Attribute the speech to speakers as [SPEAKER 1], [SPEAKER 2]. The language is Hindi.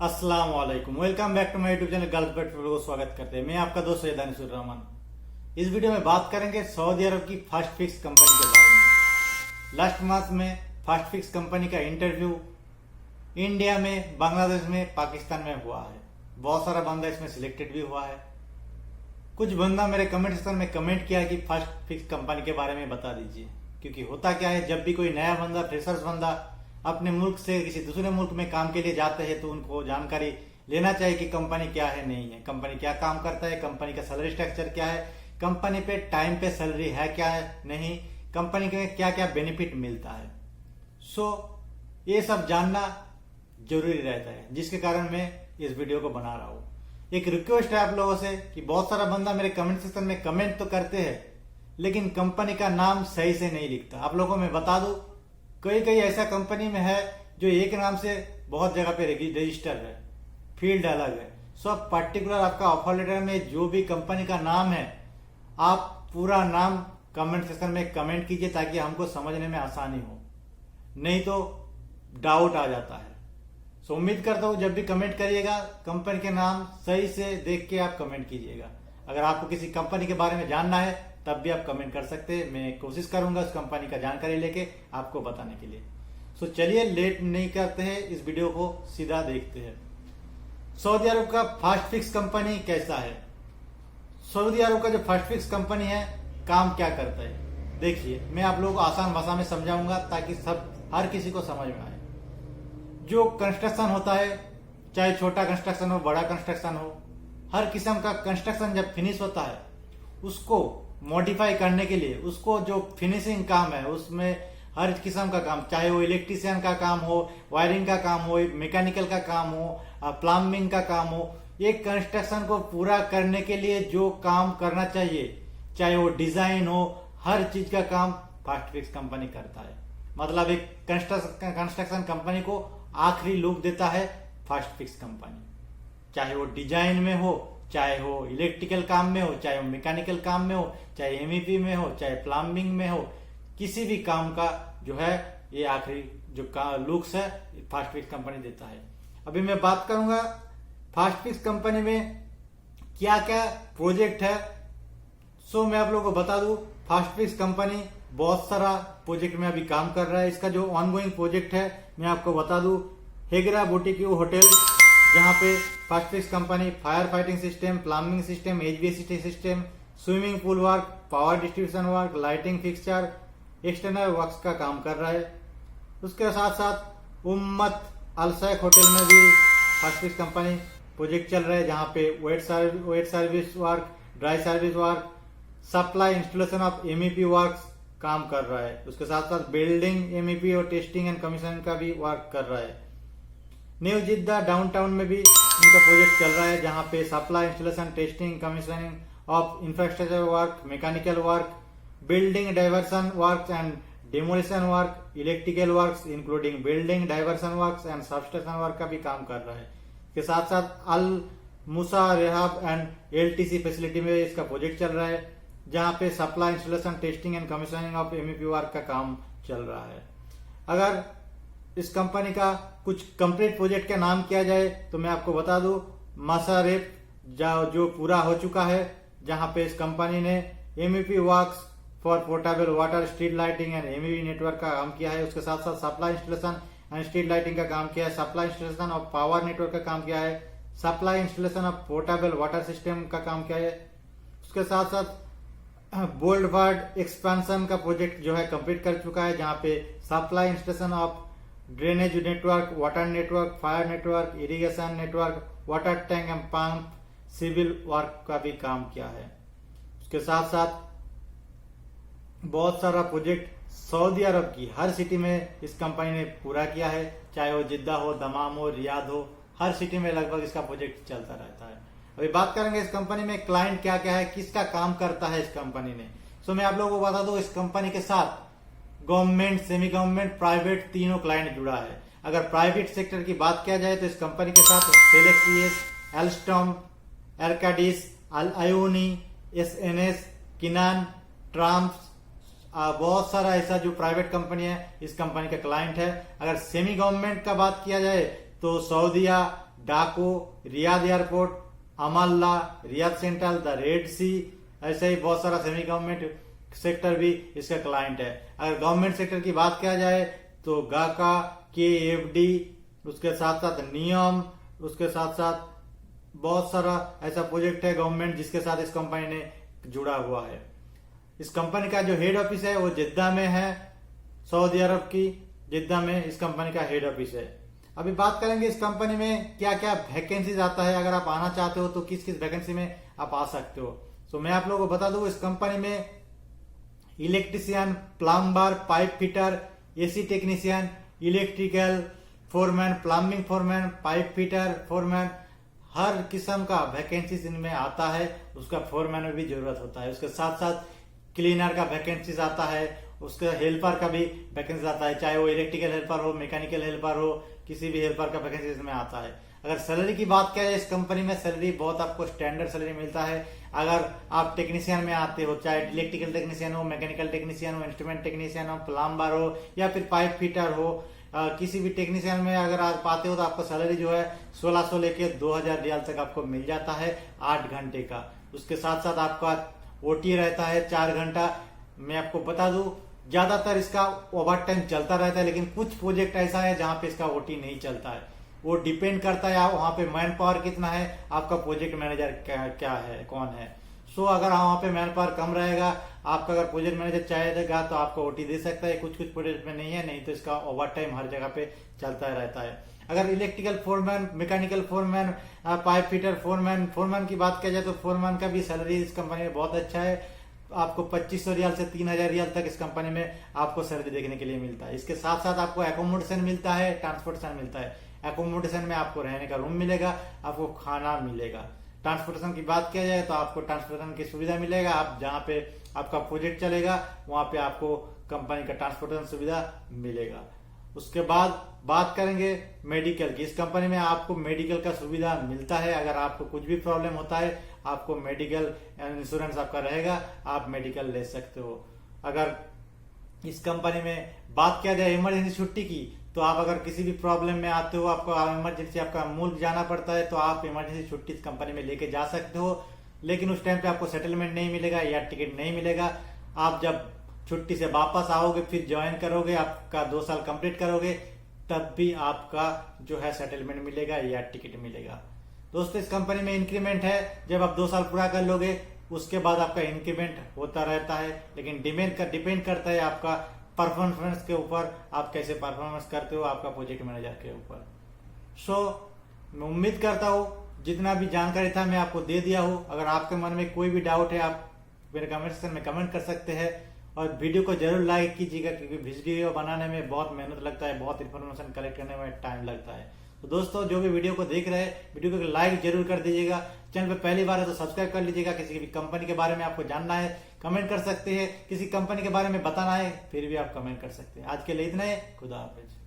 [SPEAKER 1] अस्सलाम वालेकुम। Welcome back to my YouTube channel Gulf Bet को स्वागत करते हैं। मैं आपका दोस्त सैयद अनीसुर रहमान। इस वीडियो में बात करेंगे सऊदी अरब की फास्ट फिक्स कंपनी के बारे में। लास्ट मंथ में फास्ट फिक्स कंपनी का इंटरव्यू इंडिया में, बांग्लादेश में, पाकिस्तान में हुआ है। बहुत सारा बंदा इसमें सिलेक्टेड भी हुआ है। कुछ बंदा मेरे कमेंट सेक्शन में कमेंट किया कि फास्ट फिक्स कंपनी के बारे में बता दीजिए, क्योंकि होता क्या है, जब भी कोई नया बंदा, फ्रेशर्स बंदा अपने मुल्क से किसी दूसरे मुल्क में काम के लिए जाते हैं तो उनको जानकारी लेना चाहिए कि कंपनी क्या है, नहीं है, कंपनी क्या काम करता है, कंपनी का सैलरी स्ट्रक्चर क्या है, कंपनी पे टाइम पे सैलरी है क्या है, नहीं, कंपनी के क्या क्या बेनिफिट मिलता है। ये सब जानना जरूरी रहता है, जिसके कारण मैं इस वीडियो को बना रहा हूं। एक रिक्वेस्ट है आप लोगों से कि बहुत सारा बंदा मेरे कमेंट सेक्शन में कमेंट तो करते हैं, लेकिन कंपनी का नाम सही से नहीं लिखता। आप लोगों को मैं बता दूं, कई ऐसा कंपनी में है जो एक नाम से बहुत जगह पे रजिस्टर है, फील्ड अलग है। अब पर्टिकुलर आपका ऑफर लेटर में जो भी कंपनी का नाम है, आप पूरा नाम कमेंट सेक्शन में कमेंट कीजिए ताकि हमको समझने में आसानी हो, नहीं तो डाउट आ जाता है। उम्मीद करता हूं जब भी कमेंट करिएगा कंपनी के नाम सही से देख के आप कमेंट कीजिएगा। अगर आपको किसी कंपनी के बारे में जानना है तब भी आप कमेंट कर सकते हैं। मैं कोशिश करूंगा उस कंपनी का जानकारी लेके आपको बताने के लिए। चलिए लेट नहीं करते हैं, इस वीडियो को सीधा देखते हैं। सऊदी अरब का फास्ट फिक्स कंपनी कैसा है? सऊदी अरब का जो फास्ट फिक्स कंपनी है, काम क्या करता है, देखिए मैं आप लोगों को आसान भाषा में समझाऊंगा ताकि हर किसी को समझ में आए। जो कंस्ट्रक्शन होता है, चाहे छोटा कंस्ट्रक्शन हो, बड़ा कंस्ट्रक्शन हो, हर किस्म का कंस्ट्रक्शन जब फिनिश होता है उसको मॉडिफाई करने के लिए, उसको जो फिनिशिंग काम है उसमें हर किस्म का काम, चाहे वो इलेक्ट्रिशियन का काम हो, वायरिंग का काम हो, मैकेनिकल का काम हो, प्लम्बिंग का काम हो, एक कंस्ट्रक्शन को पूरा करने के लिए जो काम करना चाहिए, चाहे वो डिजाइन हो, हर चीज का काम फास्ट फिक्स कंपनी करता है। मतलब एक कंस्ट्रक्शन कंपनी को आखिरी लुक देता है फास्ट फिक्स कंपनी, चाहे वो डिजाइन में हो, चाहे वो इलेक्ट्रिकल काम में हो, चाहे वो मैकेनिकल काम में हो, चाहे एमईपी में हो, चाहे प्लम्बिंग में हो, किसी भी काम का जो है ये आखिरी जो लुक्स है फास्ट फिक्स कंपनी देता है। अभी मैं बात करूंगा फास्ट फिक्स कंपनी में क्या क्या प्रोजेक्ट है। मैं आप लोगों को बता दूं, फास्ट फिक्स कंपनी बहुत सारा प्रोजेक्ट में अभी काम कर रहा है। इसका जो ऑनगोइंग प्रोजेक्ट है मैं आपको बता दूं, हेगरा बोटिक्यू होटल, जहां पे fast fix company fire fighting system, plumbing system, HVAC system, swimming pool work, power distribution work, lighting fixture, external works का काम कर रहा है। उसके साथ साथ उम्मत अलसैक होटल में भी फास्ट फिक्स कंपनी प्रोजेक्ट चल रहा है, जहां पे wet service work, dry service work, supply installation of MEP works काम कर रहा है। उसके साथ साथ बिल्डिंग एमईपी और टेस्टिंग एंड कमीशनिंग का भी वर्क कर रहा है। न्यू जिद्दा डाउनटाउन में भी इनका प्रोजेक्ट चल रहा है, जहां पे supply installation, testing, commissioning of infrastructure work, mechanical work, building diversion works and demolition work, electrical works including building diversion works and substation work का भी काम कर रहा है। इसके साथ साथ Al Musa rehab and LTC facility में इसका प्रोजेक्ट चल रहा है, जहां पे supply installation, testing and commissioning of MEP work का काम चल रहा है। अगर इस कंपनी का कुछ कंप्लीट प्रोजेक्ट का नाम किया जाए तो मैं आपको बता दूं, मसारेफ जो पूरा हो चुका है, जहां पे इस कंपनी ने MEP works for portable water, street lighting and MEP network का काम किया है। उसके साथ साथ supply installation and street lighting का काम किया है, supply installation of power network का काम किया है, supply installation of portable water system का काम किया है। उसके साथ साथ बोल्ड वर्ड एक्सपेंशन का प्रोजेक्ट जो है कंप्लीट कर चुका है, जहां पे supply installation of drainage network, water network, fire network, irrigation network, water tank and pump, civil work का भी काम किया है। उसके साथ साथ बहुत सारा प्रोजेक्ट सऊदी अरब की हर सिटी में इस कंपनी ने पूरा किया है, चाहे वो जिद्दा हो, दमाम हो, रियाद हो, हर सिटी में लगभग इसका प्रोजेक्ट चलता रहता है। अभी बात करेंगे इस कंपनी में क्लाइंट क्या क्या है, किसका काम करता है इस कंपनी ने। मैं आप लोगों को बता दूं, इस कंपनी के साथ गवर्नमेंट, सेमी गवर्नमेंट, प्राइवेट तीनों क्लाइंट जुड़ा है। अगर प्राइवेट सेक्टर की बात किया जाए तो इस कंपनी के साथ सेलेक्टियस, एल्स्टॉम, एरकाडिस, अल आयोनी, एसएनएस, किनान, ट्राम्प्स, बहुत सारा ऐसा जो प्राइवेट कंपनी है इस कंपनी का क्लाइंट है। अगर सेमी गवर्नमेंट का बात किया जाए तो सऊदिया, डाको, Riyadh airport, Amaala, Riyadh Central, the Red Sea, ऐसे ही बहुत सारा सेमी गवर्नमेंट सेक्टर भी इसका क्लाइंट है। अगर गवर्नमेंट सेक्टर की बात किया जाए तो गाका, KFD, उसके साथ साथ नियम, उसके साथ साथ बहुत सारा ऐसा प्रोजेक्ट है गवर्नमेंट जिसके साथ इस कंपनी ने जुड़ा हुआ है। इस कंपनी का जो हेड ऑफिस है वो जिद्दा में है, सऊदी अरब की जिद्दा में इस कंपनी का हेड ऑफिस है। अभी बात करेंगे इस कंपनी में क्या क्या वैकेंसीज आता है, अगर आप आना चाहते हो तो किस किस वैकेंसी में आप आ सकते हो। तो मैं आप लोगों को बता दूं, इस कंपनी में electrician, plumber, pipe fitter, AC technician, electrical foreman, plumbing foreman, pipe fitter foreman, हर किस्म का वैकेंसीज इनमें आता है। उसका फोरमैन में भी जरूरत होता है। उसके साथ साथ क्लीनर का वैकेंसीज आता है, उसके हेल्पर का भी वैकेंसी आता है, चाहे वो इलेक्ट्रिकल हेल्पर हो, मैकेनिकल हेल्पर हो, किसी भी हेल्पर का वैकेंसी इसमें आता है। अगर सैलरी की बात किया जाए, इस कंपनी में सैलरी बहुत आपको स्टैंडर्ड सैलरी मिलता है। अगर आप टेक्नीशियन में आते हो, चाहे इलेक्ट्रिकल टेक्नीशियन हो, मैकेनिकल टेक्नीशियन हो, इंस्ट्रूमेंट टेक्नीशियन हो, प्लम्बर हो या फिर पाइप फिटर हो, किसी भी टेक्नीशियन में अगर आप आते हो तो आपको सैलरी जो है 1600 लेके 2000 रियाल तक आपको मिल जाता है 8 घंटे का। उसके साथ साथ आपका OT रहता है 4 घंटा। मैं आपको बता दूं, ज्यादातर इसका ओवर टाइम चलता रहता है, लेकिन कुछ प्रोजेक्ट ऐसा है जहां पे इसका OT नहीं चलता है। वो डिपेंड करता है वहां पे मैन पावर कितना है, आपका प्रोजेक्ट मैनेजर क्या है, कौन है। सो अगर वहां पे मैन पावर कम रहेगा, आपका अगर प्रोजेक्ट मैनेजर चाहेगा तो आपको OT दे सकता है। कुछ कुछ प्रोजेक्ट में नहीं है, नहीं तो इसका ओवर टाइम हर जगह पे चलता रहता है। अगर electrical foreman, mechanical foreman, pipe fitter foreman की बात किया जाए तो फोरमैन का भी सैलरी इस कंपनी में बहुत अच्छा है। आपको 2500 रियाल से 3000 रियाल तक इस कंपनी में आपको सैलरी देखने के लिए मिलता है। इसके साथ साथ आपको एकोमोडेशन मिलता है, ट्रांसपोर्टेशन मिलता है। एकोमोडेशन में आपको रहने का रूम मिलेगा, आपको खाना मिलेगा। ट्रांसपोर्टेशन की बात किया जाए तो आपको ट्रांसपोर्टेशन की सुविधा मिलेगा। आप जहाँ पे आपका प्रोजेक्ट चलेगा वहां पे आपको कंपनी का ट्रांसपोर्टेशन सुविधा मिलेगा। उसके बाद बात करेंगे मेडिकल की। इस कंपनी में आपको मेडिकल का सुविधा मिलता है। अगर आपको कुछ भी प्रॉब्लम होता है, आपको मेडिकल इंश्योरेंस आपका रहेगा, आप मेडिकल ले सकते हो। अगर इस कंपनी में बात किया जाए इमरजेंसी छुट्टी की, तो आप अगर किसी भी प्रॉब्लम में आते हो, आपको इमरजेंसी आपका मुल्क जाना पड़ता है, तो आप इमरजेंसी छुट्टी इस कंपनी में लेके जा सकते हो। लेकिन उस टाइम पे आपको सेटलमेंट नहीं मिलेगा या टिकट नहीं मिलेगा। आप जब छुट्टी से वापस आओगे, फिर ज्वाइन करोगे, आपका 2 साल कंप्लीट करोगे, तब भी आपका जो है सेटलमेंट मिलेगा या टिकट मिलेगा। दोस्तों, इस कंपनी में इंक्रीमेंट है। जब आप 2 साल पूरा कर लोगे उसके बाद आपका इंक्रीमेंट होता रहता है, लेकिन डिपेंड करता है आपका परफॉर्मेंस के ऊपर, आप कैसे परफॉर्मेंस करते हो, आपका प्रोजेक्ट मैनेजर के ऊपर। मैं उम्मीद करता हूँ जितना भी जानकारी था मैं आपको दे दिया हूँ। अगर आपके मन में कोई भी डाउट है, आप मेरे कमेंट सेक्शन में कमेंट कर सकते हैं और वीडियो को जरूर लाइक कीजिएगा, क्योंकि वीडियो बनाने में बहुत मेहनत लगता है, बहुत इन्फॉर्मेशन कलेक्ट करने में टाइम लगता है। तो दोस्तों, जो भी वीडियो को देख रहे हैं, वीडियो को लाइक जरूर कर दीजिएगा। चैनल पे पहली बार है तो सब्सक्राइब कर लीजिएगा। किसी भी कंपनी के बारे में आपको जानना है, कमेंट कर सकते हैं। किसी कंपनी के बारे में बताना है, फिर भी आप कमेंट कर सकते हैं। आज के लिए इतना है। खुदा हाफिज।